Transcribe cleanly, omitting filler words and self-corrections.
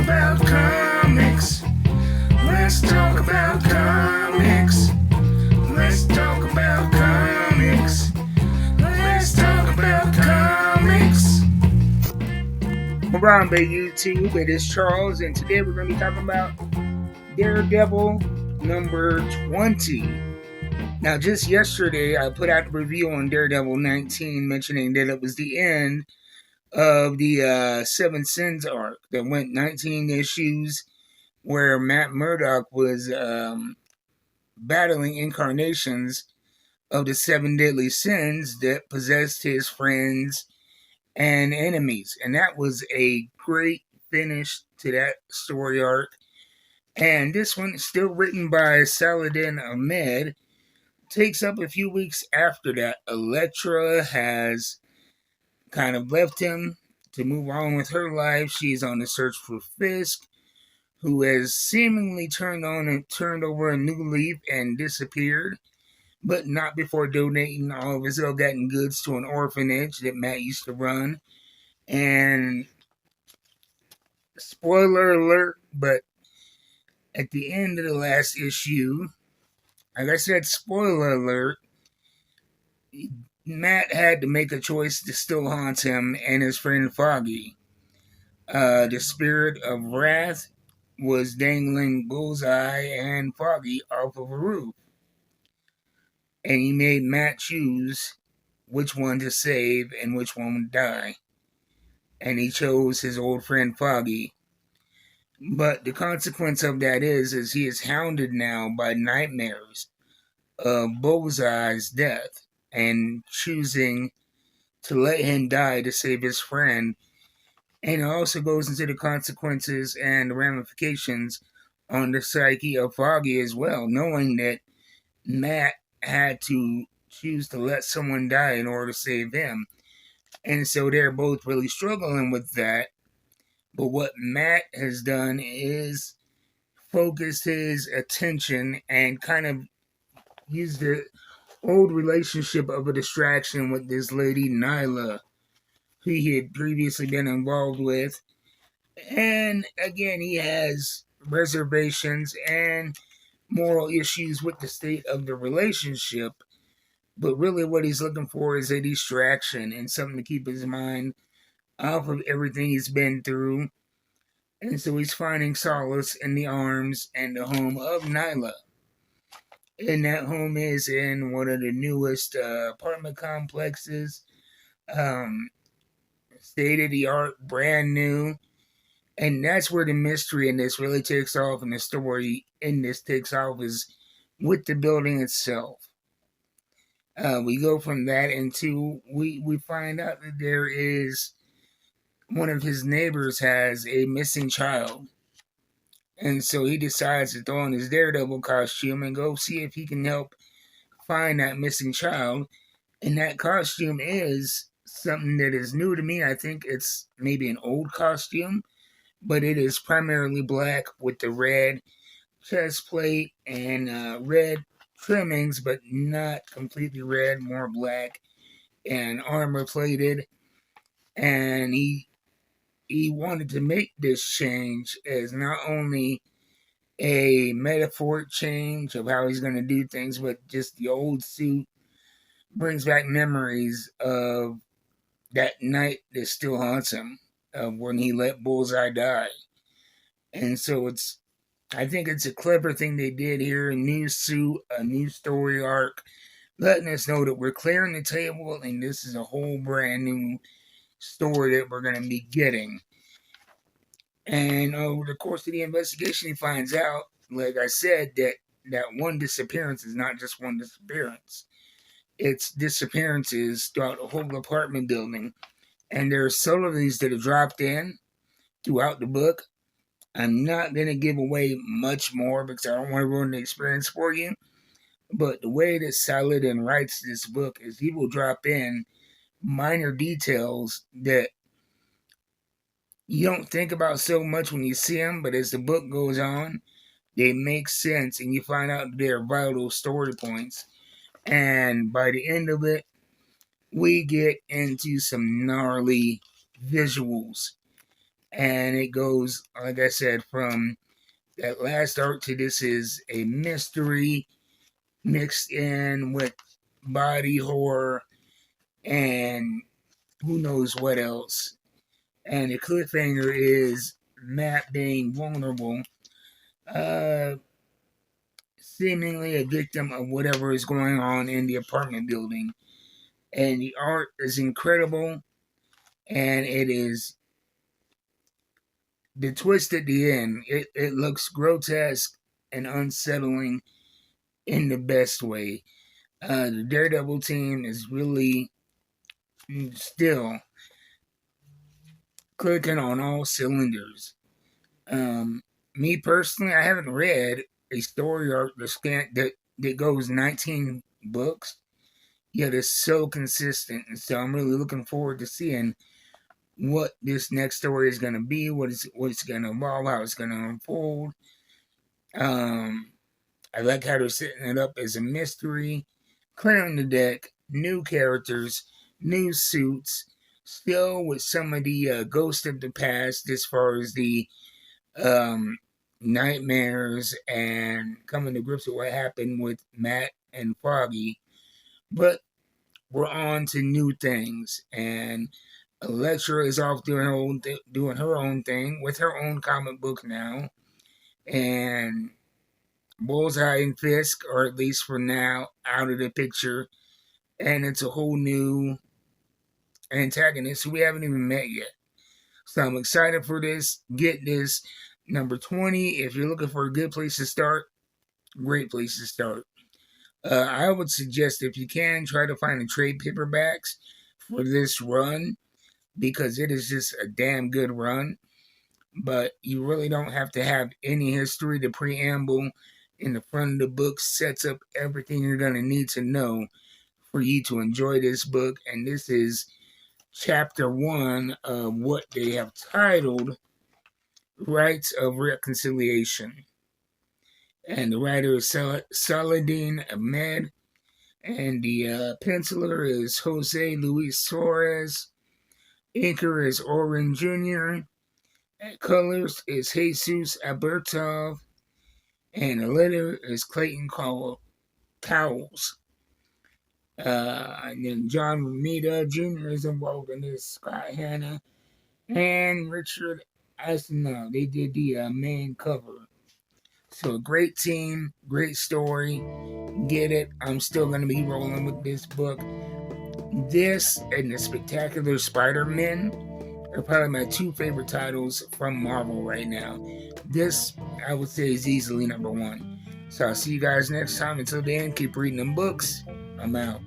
about comics. Let's talk about comics. Let's talk about comics. Let's talk about comics. Harambe YouTube, it is Charles, and today we're going to be talking about Daredevil number 20. Now, just yesterday, I put out a review on Daredevil 19, mentioning that it was the end of the Seven Sins arc that went 19 issues, where Matt Murdock was battling incarnations of the seven deadly sins that possessed his friends and enemies. And that was a great finish to that story arc. And this one is still written by Saladin Ahmed. Takes up a few weeks after that. Elektra has kind of left him to move on with her life. She's on the search for Fisk, who has seemingly turned over a new leaf and disappeared, but not before donating all of his ill-gotten goods to an orphanage that Matt used to run. And spoiler alert, but at the end of the last issue, like I said, spoiler alert, Matt had to make a choice that still haunts him and his friend Foggy. The spirit of wrath was dangling Bullseye and Foggy off of a roof. And he made Matt choose which one to save and which one would die. And he chose his old friend Foggy. But the consequence of that is he is hounded now by nightmares of Bullseye's death and choosing to let him die to save his friend. And it also goes into the consequences and the ramifications on the psyche of Foggy as well, knowing that Matt had to choose to let someone die in order to save him. And so they're both really struggling with that. But what Matt has done is focused his attention and kind of used the old relationship of a distraction with this lady, Nyla, who he had previously been involved with. And again, he has reservations and moral issues with the state of the relationship. But really what he's looking for is a distraction and something to keep his mind off of everything he's been through. And so he's finding solace in the arms and the home of Nyla. And that home is in one of the newest apartment complexes. State-of-the-art, brand new. And that's where the mystery in this really takes off, and the story in this takes off is with the building itself. We go from that into, we find out that there is, one of his neighbors has a missing child. And so he decides to throw on his Daredevil costume and go see if he can help find that missing child. And that costume is something that is new to me. I think it's maybe an old costume, but it is primarily black with the red chest plate and red trimmings, but not completely red, more black and armor plated. And he wanted to make this change as not only a metaphoric change of how he's going to do things, but just the old suit brings back memories of that night that still haunts him, of when he let Bullseye die. And so I think it's a clever thing they did here, a new suit, a new story arc, letting us know that we're clearing the table and this is a whole brand new story that we're going to be getting. And over the course of the investigation, he finds out, like I said, that one disappearance is not just one disappearance. It's disappearances throughout the whole apartment building. And there are subtleties that are dropped in throughout the book. I'm not going to give away much more because I don't want to ruin the experience for you. But the way that Saladin writes this book is he will drop in minor details that you don't think about so much when you see them, but as the book goes on, they make sense and you find out they're vital story points. And by the end of it, we get into some gnarly visuals. And it goes, like I said, from that last arc to this is a mystery mixed in with body horror and who knows what else. And the cliffhanger is Matt being vulnerable, uh, seemingly a victim of whatever is going on in the apartment building. And the art is incredible, and it is the twist at the end. It looks grotesque and unsettling in the best way. The Daredevil team is really still clicking on all cylinders. Um, Me personally, I haven't read a story arc that goes 19 books, yet it's so consistent. And so I'm really looking forward to seeing what this next story is going to be, what it's going to involve, how it's going to unfold. Um, I like how they're setting it up as a mystery, clearing the deck, new characters, new suits, still with some of the ghosts of the past as far as the um, nightmares and coming to grips with what happened with Matt and Foggy. But we're on to new things, and Elektra is off doing her own thing with her own comic book now, and Bullseye and Fisk are at least for now out of the picture, and it's a whole new antagonist who we haven't even met yet. So I'm excited for this. Get this number 20. If you're looking for a good place to start, great place to start. I would suggest if you can try to find the trade paperbacks for this run because it is just a damn good run. But you really don't have to have any history. The preamble in the front of the book sets up everything you're going to need to know for you to enjoy this book. And this is chapter 1 of what they have titled Rites of Reconciliation. And the writer is Saladin Ahmed. And the penciler is Jose Luis Suarez. Inker is Oren Jr. And colors is Jesus Albertov. And the letter is Clayton Cowles. And then John Romita Jr. is involved in this. Scott Hanna and Richard Asenau. They did the main cover. So great team, great story. Get it. I'm still going to be rolling with this book. This and the Spectacular Spider-Man are probably my two favorite titles from Marvel right now. This, I would say, is easily number 1. So I'll see you guys next time. Until then, keep reading them books. I'm out.